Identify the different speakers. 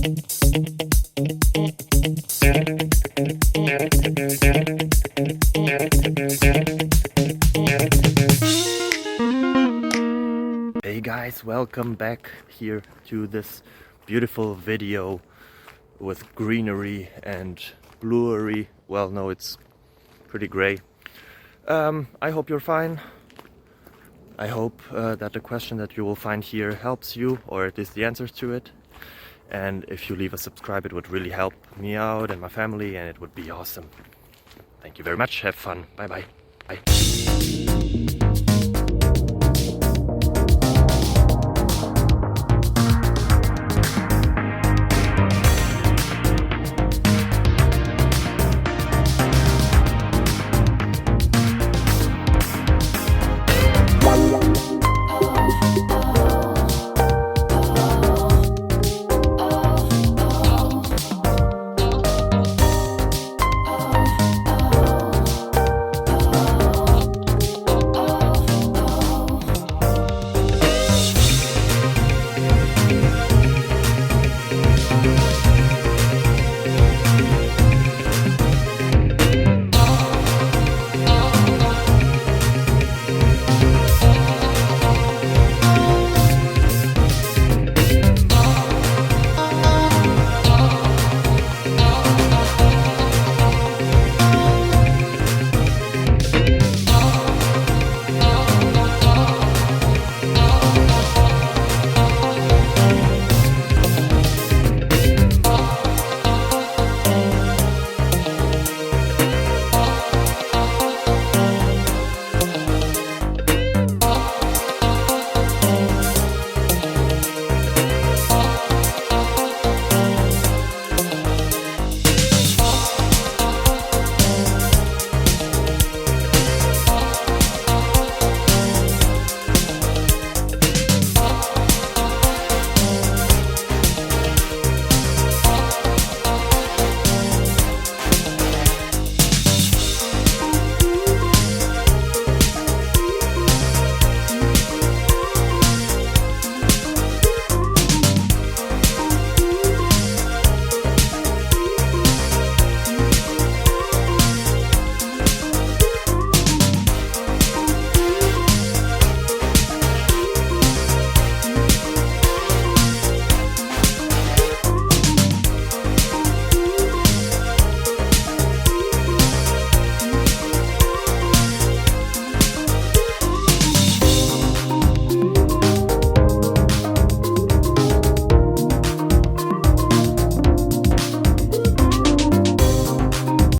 Speaker 1: Hey guys, welcome back here to this beautiful video with greenery and bluery. Well, no, it's pretty gray. I hope you're fine. I hope that the question that you will find here helps you, or at least the answers to it. And if you leave a subscribe, it would really help me out and my family, and it would be awesome. Thank you very much. Have fun. Bye bye. Bye.